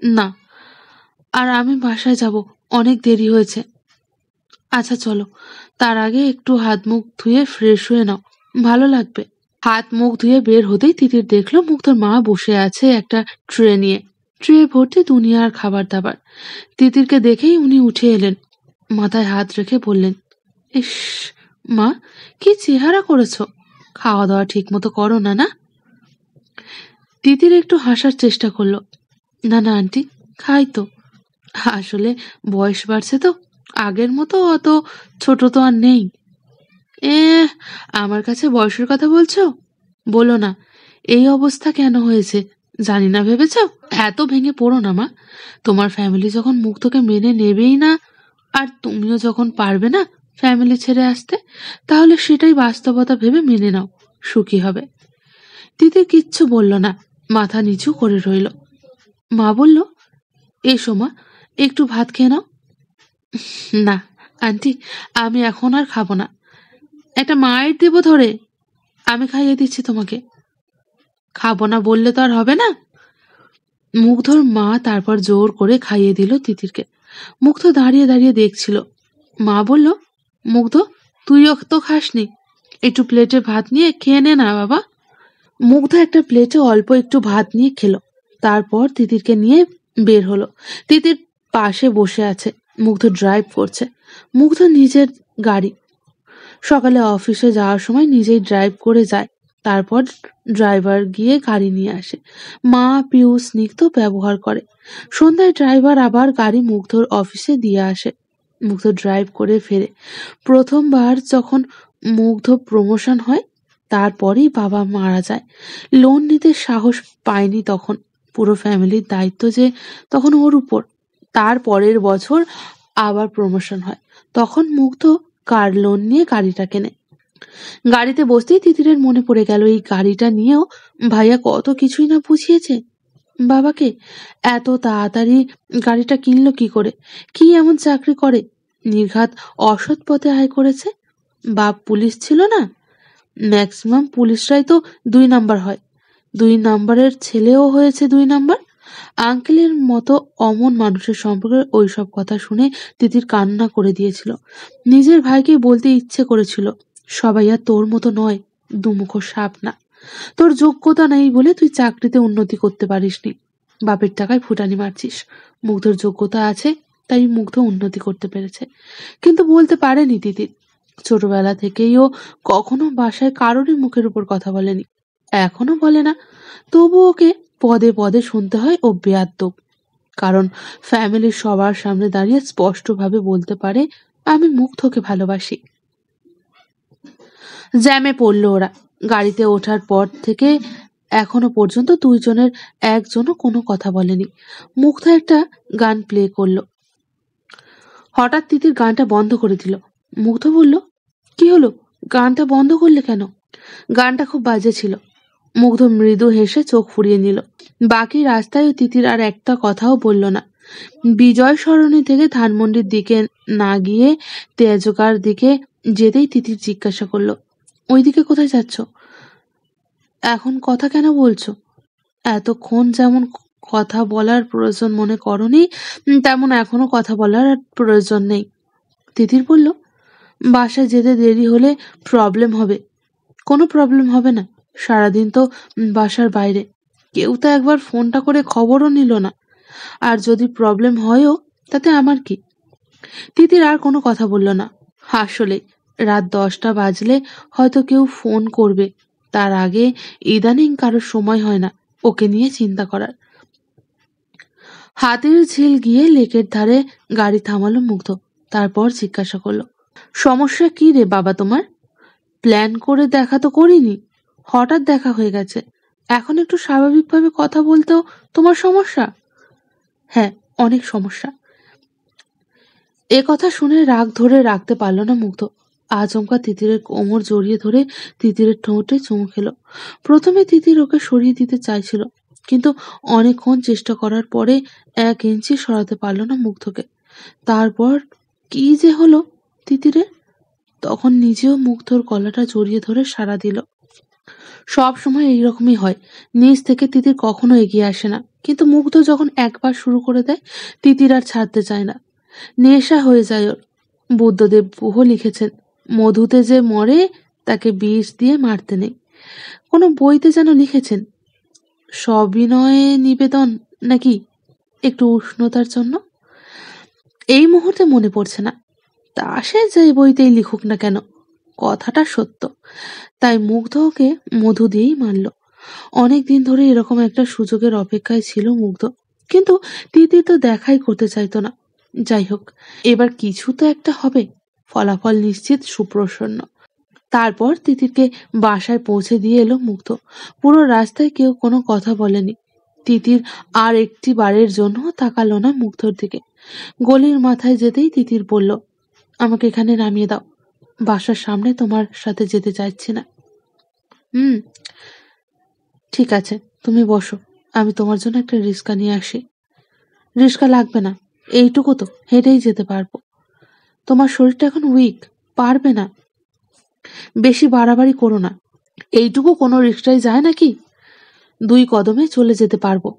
না। আর আমি বাসায় যাব, অনেক দেরি হয়েছে। আচ্ছা চলো, তার আগে একটু হাত মুখ ধুয়ে ফ্রেশ হয়ে নাও, ভালো লাগবে। হাত মুখ ধুয়ে বের হতেই তিতির দেখলো মুগ্ধর মা বসে আছে একটা ট্রে নিয়ে। ট্রে ভর্তি দুনিয়ার খাবার দাবার। তিতিরকে দেখেই উনি উঠে এলেন, মাথায় হাত রেখে বললেন, ইস মা, কি চেহারা করেছো, খাওয়া দাওয়া ঠিক মতো করো না? না। তিতির একটু হাসার চেষ্টা করলো, না না আন্টি, খাই তো। আসলে বয়স বাড়ছে তো, আগের মতো অত ছোট তো আর নেই। এ, আমার কাছে বয়সের কথা বলছো? বলো না, এই অবস্থা কেন হয়েছে জানি না ভেবেছ? এত ভেঙে পড়ো না মা, তোমার ফ্যামিলি যখন মুগ্ধকে মেনে নেবেই না, আর তুমিও যখন পারবে না ফ্যামিলি ছেড়ে আসতে, তাহলে সেটাই বাস্তবতা ভেবে মেনে নাও, সুখী হবে। তিতির কিচ্ছু বলল না, মাথা নিচু করে রইল। মা বলল, এসো মা, একটু ভাত খেয়ে নাও। না আন্টি, আমি এখন আর খাবো না, একটা মায়ের দেবো ধরে, আমি খাইয়ে দিচ্ছি তোমাকে। খাবো না বললে তো আর হবে না। মুগ্ধর মা তারপর জোর করে খাইয়ে দিল তিতিরকে। মুগ্ধ দাঁড়িয়ে দাঁড়িয়ে দেখছিল। মা বলল, মুগ্ধ, তুইও তো খাসনি, একটু প্লেটে ভাত নিয়ে খেয়ে নে না বাবা। মুগ্ধ একটা প্লেটে অল্প একটু ভাত নিয়ে খেলো, তারপর তিতিরকে নিয়ে বের হলো। তিতির পাশে বসে আছে, মুগ্ধ ড্রাইভ করছে। মুগ্ধ নিজের গাড়ি, সকালে অফিসে যাওয়ার সময় নিজেই ড্রাইভ করে যায়, তারপর ড্রাইভার গিয়ে গাড়ি নিয়ে আসে। মা, পিউ, স্নিগ্ধ ব্যবহার করে। সন্ধ্যায় ড্রাইভার আবার গাড়ি মুগ্ধর অফিসে দিয়ে আসে। মুগ্ধ ড্রাইভ করে ফেরে। প্রথমবার যখন মুগ্ধ প্রমোশন হয়, তারপরেই বাবা মারা যায়। লোন নিতে সাহস পায়নি তখন। পুরো ফ্যামিলির দায়িত্ব যে তখন ওর উপর। তার পরের বছর আবার প্রমোশন হয়, তখন মুগ্ধ কার লোন নিয়ে গাড়িটা কেনে। গাড়িতে বসতেই তিতিরের মনে পড়ে গেল, এই গাড়িটা নিয়েও ভাইয়া কত কিছুই না বুঝিয়েছে বাবাকে। এত তাড়াতাড়ি গাড়িটা কিনলো কি করে? কি এমন চাকরি করে নির্ঘাত অসৎ পথে আয় করেছে? বাপ পুলিশ ছিল না? ম্যাক্সিমাম পুলিশরাই তো 2 নাম্বার হয়। 2 নাম্বারের ছেলেও হয়েছে 2 নাম্বার। আঙ্কেলের মতো অমন মানুষের সম্পর্কে ওইসব কথা শুনে তিতির কান্না করে দিয়েছিল। নিজের ভাইকে বলতে ইচ্ছে করেছিল, সবাই আর তোর মতো নয়, দুমুখো সাপ না। তোর যোগ্যতা নেই বলে তুই চাকরিতে উন্নতি করতে পারিসনি, বাপের টাকায় ফুটানি মারছিস। মুগ্ধর যোগ্যতা আছে, তাই মুগ্ধ উন্নতি করতে পেরেছে। কিন্তু বলতে পারেনি তিতির। ছোটবেলা থেকেই ও কখনো বাসায় কারোরই মুখের উপর কথা বলেনি, এখনো বলে না। তবু ওকে পদে পদে শুনতে হয় ও বেয়াদ্দপ। কারণ ফ্যামিলির সবার সামনে দাঁড়িয়ে স্পষ্টভাবে বলতে পারে, আমি মুগ্ধকে ভালোবাসি। জ্যামে পড়ল ওরা। গাড়িতে ওঠার পর থেকে এখনো পর্যন্ত দুইজনের একজনও কোনো কথা বলেনি। মুগ্ধ একটা গান প্লে করলো। হঠাৎ তিতির গানটা বন্ধ করে দিল। মুগ্ধ বলল, কি হলো, গানটা বন্ধ করলে কেন? গানটা খুব বাজে ছিল। মুগ্ধ মৃদু হেসে চোখ ফুরিয়ে নিল। বাকি রাস্তায় তিতির আর একটা কথাও বলল না। বিজয় সরণি থেকে ধানমন্ডির দিকে না গিয়ে তেজগাঁর দিকে যেতেই তিতির জিজ্ঞাসা করলো, ওইদিকে কোথায় যাচ্ছ? এখন কথা কেন বলছো? এতক্ষণ যেমন কথা বলার প্রয়োজন মনে করনি, তেমন এখনো কথা বলার আর প্রয়োজন নেই। তিতির বলল, বাসায় যেতে দেরি হলে প্রবলেম হবে। কোনো প্রবলেম হবে না, সারাদিন তো বাসার বাইরে, কেউ তো একবার ফোনটা করে খবরও নিল না। আর যদি প্রবলেম হয়ও তাতে আমার কি? তিতির আর কোনো কথা বলল না। আসলে রাত 10টা বাজলে হয়তো কেউ ফোন করবে, তার আগে ইদানিং কারোর সময় হয় না ওকে নিয়ে চিন্তা করার। হাতির ঝিল গিয়ে লেকের ধারে গাড়ি থামালো মুগ্ধ। তারপর জিজ্ঞাসা করলো, সমস্যা কি রে বাবা তোমার? প্ল্যান করে দেখা তো করিনি, হঠাৎ দেখা হয়ে গেছে। এখন একটু স্বাভাবিকভাবে কথা বলতেও তোমার সমস্যা? হ্যাঁ, অনেক সমস্যা। এ কথা শুনে রাগ ধরে রাখতে পারল না মুগ্ধ। আচমকা তিতিরের কোমর জড়িয়ে ধরে তিতিরের ঠোঁটে চুমু খেলো। প্রথমে তিতির ওকে সরিয়ে দিতে চাইছিল, কিন্তু অনেকক্ষণ চেষ্টা করার পরে 1 ইঞ্চি সরাতে পারল না মুগ্ধকে। তারপর কি যে হলো তিতিরের, তখন নিজেও মুগ্ধর গলাটা জড়িয়ে ধরে সাড়া দিল। সব সময় এইরকমই হয়, নিজ থেকে তিতির কখনো এগিয়ে আসে না, কিন্তু মুগ্ধ যখন একবার শুরু করে দেয় তিতির আর ছাড়তে চায় না। নেশা হয়ে যায় ওর। বুদ্ধদেব গুহ লিখেছেন, মধুতে যে মরে তাকে বিষ দিয়ে মারতে নেই। কোনো বইতে যেন লিখেছেন, সবিনয়ে নিবেদন নাকি, একটু উষ্ণতার জন্য। এই মুহূর্তে মনে পড়ছে না, তা সে যে বইতেই লিখুক না কেন, কথাটা সত্য। তাই মুগ্ধ ওকে মধু দিয়েই মারল। অনেক দিন ধরে এরকম একটা সুযোগের অপেক্ষায় ছিল মুগ্ধ, কিন্তু তিতির তো দেখাই করতে চাইতো না। যাই হোক, এবার কিছু তো একটা হবে, ফলাফল নিশ্চিত সুপ্রসন্ন। তারপর তিতিরকে বাসায় পৌঁছে দিয়ে এলো মুগ্ধ। পুরো রাস্তায় কেউ কোনো কথা বলেনি। তিতির আর একটি বারের জন্য তাকালো না মুগ্ধর দিকে। গলির মাথায় যেতেই তিতির বলল, আমাকে এখানে নামিয়ে দাও, বাসার সামনে তোমার সাথে যেতে চাইছি না। হুম, ঠিক আছে, তুমি বসো, আমি তোমার জন্য একটা রিক্সা নিয়ে আসি। রিক্সা লাগবে না, এইটুকু তো হেঁটেই যেতে পারবো। তোমার শরীরটা এখন উইক, পারবে না। বেশি বাড়াবাড়ি করো না, এইটুকু কোনো রিক্সায় যায় নাকি? 2 কদমে চলে যেতে পারবো।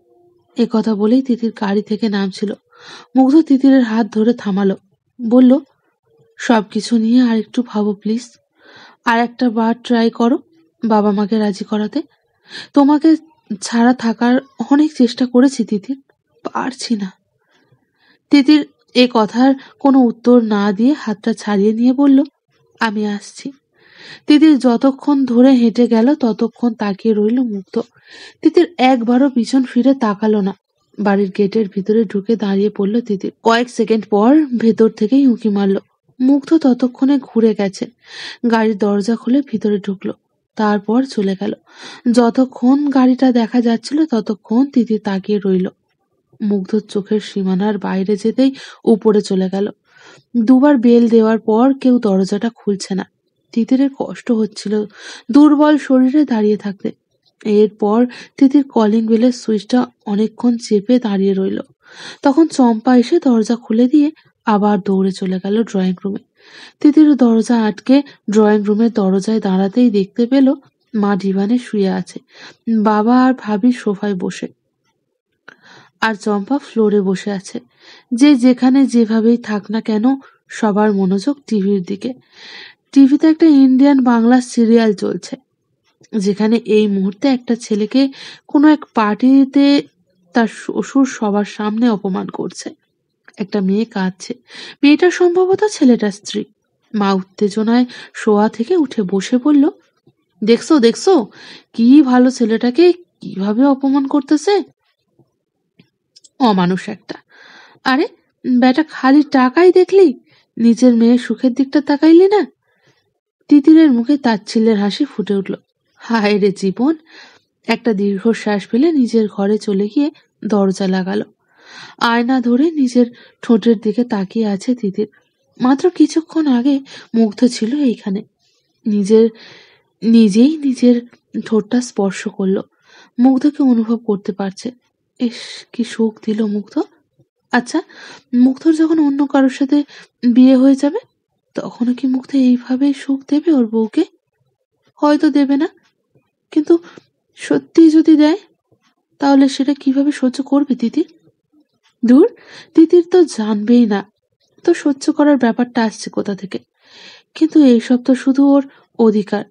এ কথা বলেই তিতির গাড়ি থেকে নামছিল। মুগ্ধ তিতিরের হাত ধরে থামালো, বলল, সবকিছু নিয়ে আর একটু ভাবো প্লিজ, আর একটা বার ট্রাই করো বাবা মাকে রাজি করাতে। তোমাকে ছাড়া থাকার অনেক চেষ্টা করেছি তিতির, পারছি না। তিতির এ কথার কোনো উত্তর না দিয়ে হাতটা ছাড়িয়ে নিয়ে বলল, আমি আসছি। তিতির যতক্ষণ ধরে হেঁটে গেল ততক্ষণ তাকিয়ে রইল মুগ্ধ। তিতির একবারও পিছন ফিরে তাকালো না। বাড়ির গেটের ভিতরে ঢুকে দাঁড়িয়ে পড়ল তিতির। কয়েক সেকেন্ড পর ভেতর থেকেই উঁকি মারল। মুগ্ধ ততক্ষণে ঘুরে গেছে। গাড়ির দরজা খুলে ভিতরে ঢুকলো, তারপর চলে গেল। যতক্ষণ গাড়িটা দেখা যাচ্ছিল ততক্ষণ তিতির তাকিয়ে রইল। মুগ্ধর চোখের সীমানার বাইরে যেতেই উপরে চলে গেল। 2 বার বেল দেওয়ার পর কেউ দরজাটা খুলছে না। তিতিরের কষ্ট হচ্ছিল দুর্বল শরীরে দাঁড়িয়ে থাকতে। এরপর তিতির কলিং বেলের সুইচটা অনেকক্ষণ চেপে দাঁড়িয়ে রইল। তখন চম্পা এসে দরজা খুলে দিয়ে আবার দৌড়ে চলে গেল ড্রয়িং রুমে। তিতির দরজা আটকে ড্রয়িং রুমের দরজায় দাঁড়াতেই দেখতে পেল মা ডিভানে শুয়ে আছে, বাবা আর ভাবি সোফায় বসে, আর চম্পা ফ্লোরে বসে আছে। যে যেখানে যেভাবেই থাক না কেন, সবার মনোযোগ টিভির দিকে। টিভিতে একটা ইন্ডিয়ান বাংলা সিরিয়াল চলছে। যেখানে এই মুহূর্তে একটা ছেলেকে কোনো এক পার্টিতে তার শ্বশুর সবার সামনে অপমান করছে। একটা মেয়ে কাঁদছে, মেয়েটা সম্ভবত ছেলেটার স্ত্রী। মা উত্তেজনায় শোয়া থেকে উঠে বসে বলল, দেখছো দেখছো, কি ভালো ছেলেটাকে কিভাবে অপমান করতেছে, অমানুষ একটা। আরে বেটা, খালি টাকাই দেখলি, নিজের মেয়ের সুখের দিকটা তাকাইলি না? তিতিরের মুখে তাচ্ছিল্যের হাসি ফুটে উঠল। হায় রে জীবন! একটা দীর্ঘশ্বাস ফেলে নিজের ঘরে চলে গিয়ে দরজা লাগালো। আয়না ধরে নিজের ঠোঁটের দিকে তাকিয়ে আছে তিতির। মাত্র কিছুক্ষণ আগে মুগ্ধ ছিল এইখানে, নিজেই নিজের ঠোঁটটা স্পর্শ করলো। মুগ্ধকে অনুভব করতে পারছে। ইস, কি সুখ দিল মুগ্ধ। আচ্ছা, মুগ্ধর যখন অন্য কারোর সাথে বিয়ে হয়ে যাবে, তখনও কি মুগ্ধ এইভাবেই সুখ দেবে ওর বউকে? হয়তো দেবে না, কিন্তু সত্যি যদি দেয়, তাহলে সেটা কিভাবে সহ্য করবে তিতির? দূর, তিতির তো জানবেই না তো সহ্য করার ব্যাপারটা আসছে কোথা থেকে। কিন্তু এইসব তো শুধু ওর অধিকার,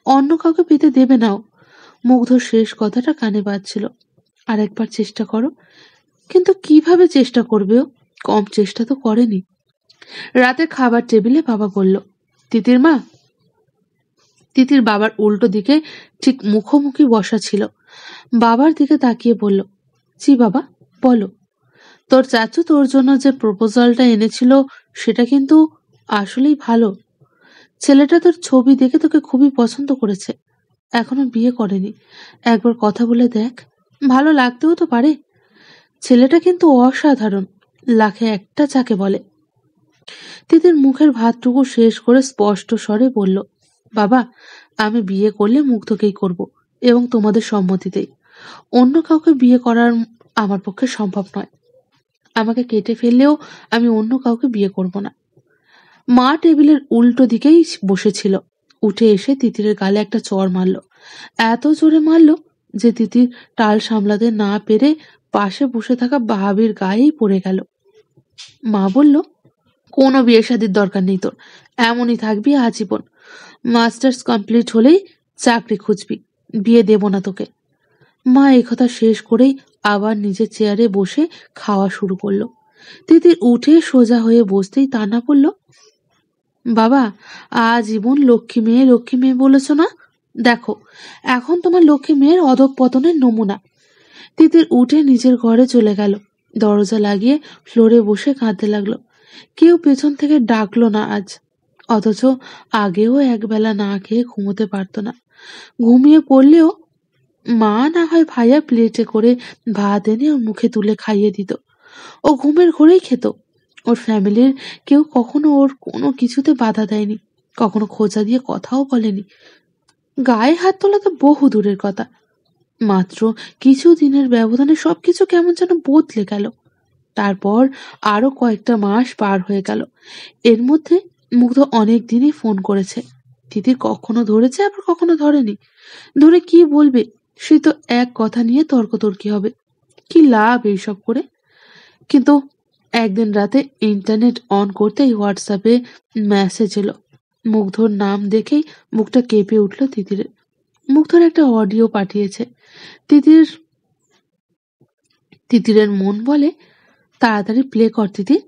অন্য কাউকে পেতে দেবে নাও। মুগ্ধর শেষ কথাটা কানে বাজছিল। আর একবার চেষ্টা করো। কিন্তু কিভাবে চেষ্টা করবে ও? কম চেষ্টা তো করেনি। রাতের খাবার টেবিলে বাবা বলল, তিতির মা। তিতির বাবার উল্টো দিকে ঠিক মুখোমুখি বসা ছিল। বাবার দিকে তাকিয়ে বলল, জি বাবা, বলো। তোর চাচু তোর জন্য যে প্রপোজালটা এনেছিল, সেটা কিন্তু আসলেই ভালো। ছেলেটা তোর ছবি দেখে তোকে খুবই পছন্দ করেছে। এখনো বিয়ে করেনি, একবার কথা বলে দেখ, ভালো লাগতেও তো পারে। ছেলেটা কিন্তু অসাধারণ, লাখে একটা যাকে বলে। তিতির মুখের ভাতটুকু শেষ করে স্পষ্ট স্বরে বলল, বাবা, আমি বিয়ে করলে মুগ্ধকেই করব, এবং তোমাদের সম্মতিতেই। অন্য কাউকে বিয়ে করার আমার পক্ষে সম্ভব নয়। আমাকে কেটে ফেললেও আমি অন্য কাউকে বিয়ে করব না। মা টেবিলের উল্টো দিকেই বসেছিল, উঠে এসে তিতিরের গালে একটা চড় মারল। এত জোরে মারল যে তিতির টাল সামলাতে না পেরে পাশে বসে থাকা ভাবির গায়েই পড়ে গেল। মা বলল, কোনো বিয়ে শাদির দরকার নেই তোর, এমনই থাকবি আজীবন। মাস্টার্স কমপ্লিট হলেই চাকরি খুঁজবি, বিয়ে দেব না তোকে। মা এই কথা শেষ করেই আবার নিজের চেয়ারে বসে খাওয়া শুরু করলো। তিতির উঠে সোজা হয়ে বসতেই তান্না পড়ল, বাবা, আজীবন লক্ষ্মী মেয়ে বলেছ না? দেখো, এখন তোমার লক্ষ্মী মেয়ের অধঃপতনের নমুনা। তিতির উঠে নিজের ঘরে চলে গেল। দরজা লাগিয়ে ফ্লোরে বসে কাঁদতে লাগলো। কেউ পেছন থেকে ডাকলো না আজ। অথচ আগেও একবেলা না খেয়ে ঘুমোতে পারতো না। ঘুমিয়ে পড়লেও মা না হয় ভাইয়া প্লেটে করে ভাত এনে ওর মুখে তুলে খাইয়ে দিত। ও ঘুমের ঘোরেই খেত। ওর ফ্যামিলির কেউ কখনো ওর কোনো কিছুতে বাধা দেয়নি, কখনো খোঁচা দিয়ে কথাও বলেনি। গায়ে হাত তোলা তো বহু দূরের কথা। মাত্র কিছু দিনের ব্যবধানে সবকিছু কেমন যেন বদলে গেল। তারপর আরো কয়েকটা মাস পার হয়ে গেল। এর মধ্যে মুগ্ধ অনেক দিনই ফোন করেছে। তিতির কখনো ধরেছে, আবার কখনো ধরেনি। ধরে কি বলবে? সে তো এক কথা নিয়ে তর্কতর্কি হবে। কি লাভ এইসব করে? কিন্তু একদিন রাতে ইন্টারনেট অন করতেই হোয়াটসঅ্যাপে মেসেজ এলো। মুগ্ধর নাম দেখেই মুখটা কেঁপে উঠল তিতিরের। মুগ্ধর একটা অডিও পাঠিয়েছে। তিতিরের মন বলে, তাড়াতাড়ি প্লে কর তিতির।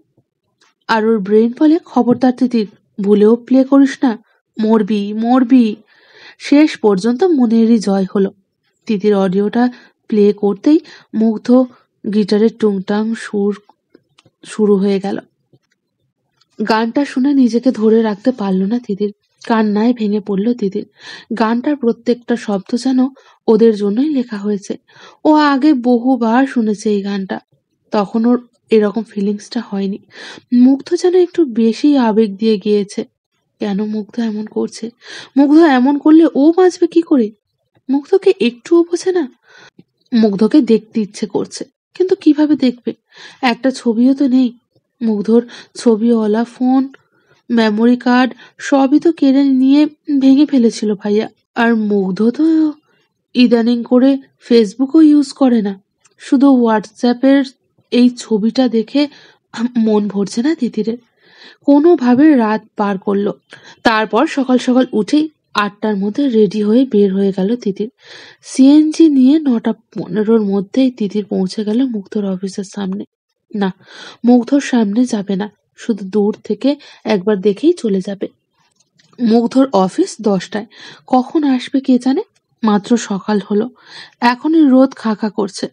আর ওর ব্রেন বলে, খবরদার তিতির, ভুলেও প্লে করিস না, মরবি মরবি। শেষ পর্যন্ত মনেরই জয় হলো। তিতির অডিওটা প্লে করতেই মুগ্ধ গিটারের টুংটাং সুর শুরু হয়ে গেল। গানটা শুনে নিজেকে ধরে রাখতে পারল না তিতির। কান্নায় ভেঙে পড়ল তিতির। গানটার প্রত্যেকটা শব্দ যেন ওদের জন্যই লেখা হয়েছে। ও আগে বহুবার শুনেছে এই গানটা, তখন ওর এরকম ফিলিংসটা হয়নি। মুগ্ধ যেন একটু বেশি আবেগ দিয়ে গিয়েছে। কেন মুগ্ধ এমন করছে? মুগ্ধ এমন করলে ও বাঁচবে কি করে? মুগ্ধকে একটুও বোঝে না। মুগ্ধকে দেখতে ইচ্ছে করছে, কিন্তু কিভাবে দেখবে? একটা ছবিও তো নেই। মুগ্ধর ছবিওয়ালা ফোন, মেমোরি কার্ড সবই তো কেড়ে নিয়ে ভেঙে ফেলেছিল ভাইয়া। আর মুগ্ধ তো ইদানিং করে ফেসবুকও ইউজ করে না। শুধু হোয়াটসঅ্যাপের এই ছবিটা দেখে মন ভরছে না তিতিরের। কোনোভাবে রাত পার করলো। তারপর সকাল সকাল উঠেই 8টার মধ্যে রেডি হয়ে বের হয়ে গেল তিতির। সিএনজি নিয়ে 9টা 15-র মধ্যেই তিতির পৌঁছে গেল মুগ্ধর অফিসের সামনে। না, মুগ্ধর সামনে যাবে না, শুধু দূর থেকে একবার দেখেই চলে যাবে। মুগ্ধর অফিস 10টায়, কখন আসবে কে জানে। মাত্র সকাল হলো, এখনই রোদ খাকা করছে।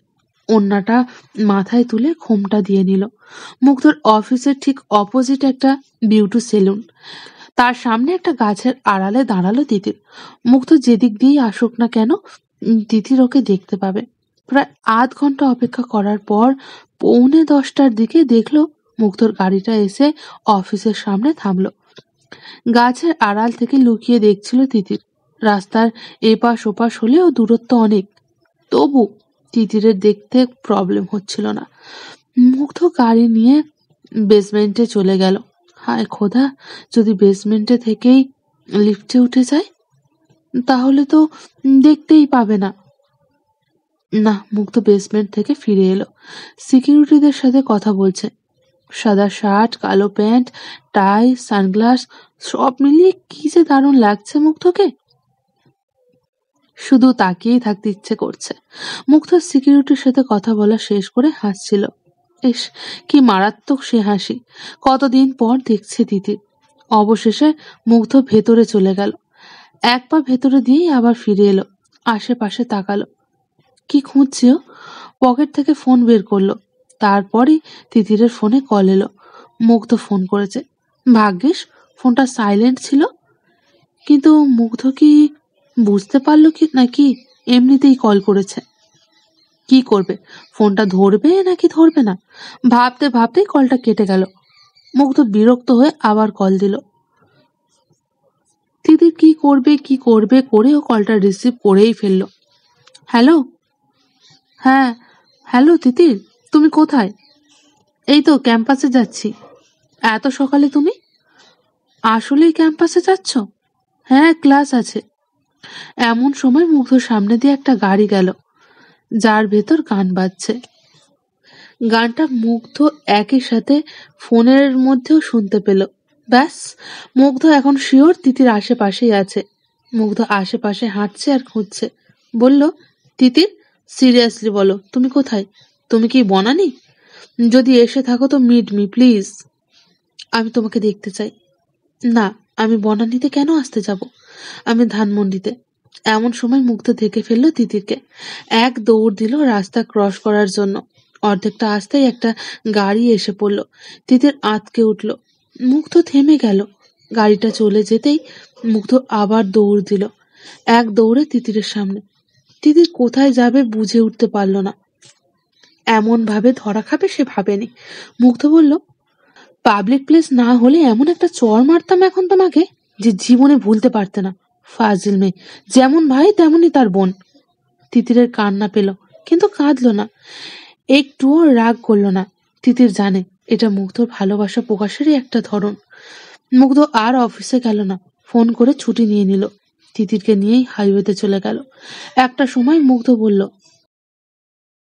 ওড়নাটা মাথায় তুলে ঘোমটা দিয়ে নিল। মুগ্ধর অফিসের ঠিক অপোজিট একটা বিউটি সেলুন। তার সামনে একটা গাছের আড়ালে দাঁড়ালো তিতির। মুগ্ধ যেদিক দিয়েই আসুক না কেন, তিতির ওকে দেখতে পাবে। প্রায় আধ ঘন্টা অপেক্ষা করার পর 9:45টার দিকে দেখলো মুগ্ধর গাড়িটা এসে অফিসের সামনে থামলো। গাছের আড়াল থেকে লুকিয়ে দেখছিল তিতির। রাস্তার এপাশ ওপাশ হলেও দূরত্ব অনেক, তবু তিতিরের দেখতে প্রবলেম হচ্ছিল না। মুগ্ধ গাড়ি নিয়ে বেসমেন্টে চলে গেল। হায় খোদা, যদি বেসমেন্টে থেকেই লিফটে উঠে যায় তাহলে তো দেখতেই পাবে না। না, মুগ্ধ বেসমেন্ট থেকে ফিরে এলো। সিকিউরিটিদের সাথে কথা বলছে। সাদা শার্ট, কালো প্যান্ট, টাই, সানগ্লাস, সব মিলিয়ে কি যে দারুণ লাগছে মুগ্ধকে। শুধু তাকিয়েই থাকতে ইচ্ছে করছে। মুগ্ধ সিকিউরিটির সাথে কথা বলা শেষ করে হাসছিল। ইস, কি মারাত্মক সে হাসি! কতদিন পর দেখছে তিতির। অবশেষে মুগ্ধ ভেতরে চলে গেল। এক পা ভেতরে দিয়েই আবার ফিরে এলো। আশেপাশে তাকালো। কি খুঁজছে ও? পকেট থেকে ফোন বের করলো। তারপরই তিতিরের ফোনে কল এলো। মুগ্ধ ফোন করেছে। ভাগ্যিস ফোনটা সাইলেন্ট ছিল। কিন্তু মুগ্ধ কি বুঝতে পারলো কি নাকি এমনিতেই কল করেছে? কি করবে, ফোনটা ধরবে নাকি ধরবে না, ভাবতে ভাবতেই কলটা কেটে গেল। মুগ্ধ বিরক্ত হয়ে আবার কল দিল। তিতির কি করবে করেও কলটা রিসিভ করেই ফেললো। হ্যালো। হ্যাঁ, হ্যালো তিতির, তুমি কোথায়? এই তো ক্যাম্পাসে যাচ্ছি। এত সকালে তুমি? আসলেই ক্যাম্পাসে যাচ্ছ? হ্যাঁ, ক্লাস আছে। এমন সময় মুগ্ধর সামনে দিয়ে একটা গাড়ি গেল, যার ভেতর গান বাজছে। গানটা মুগ্ধ একই সাথে ফোনের মধ্যেও শুনতে পেল। ব্যাস, মুগ্ধ এখন শিওর তিতির আশেপাশেই আছে। মুগ্ধ আশেপাশে হাঁটছে আর খুঁজছে। বলল, তিতির, সিরিয়াসলি বলো, তুমি কোথায়? তুমি কি বনানী? যদি এসে থাকো তো মিট মি প্লিজ। আমি তোমাকে দেখতে চাই। না, আমি বনানীতে কেন আসতে যাব? আমি ধানমন্ডিতে। এমন সময় মুগ্ধ দেখে ফেললো তিতিরকে। এক দৌড় দিল রাস্তা ক্রস করার জন্য। অর্ধেকটা আসতেই একটা গাড়ি এসে পড়লো। তিতির আঁতকে উঠল। মুগ্ধ থেমে গেল। গাড়িটা চলে যেতেই মুগ্ধ আবার দৌড় দিল। এক দৌড়ে তিতিরের সামনে। তিতির কোথায় যাবে বুঝে উঠতে পারল না। এমন ভাবে ধরা খাবে সে ভাবেনি। মুগ্ধ বলল, পাবলিক প্লেস না হলে এমন একটা চড় মারতাম এখন তোমাকে যে জীবনে ভুলতে পারতে না। ফাজিল মেয়ে, যেমন ভাই তেমনই তার বোন। তিতিরের কান্না পেল, কিন্তু কাঁদলো না, একটুও রাগ করলো না। তিতির জানে এটা মুগ্ধর ভালোবাসা প্রকাশেরই একটা ধরন। মুগ্ধ আর অফিসে গেল না, ফোন করে ছুটি নিয়ে নিল। তিতিরকে নিয়েই হাইওয়েতে চলে গেল। একটা সময় মুগ্ধ বলল,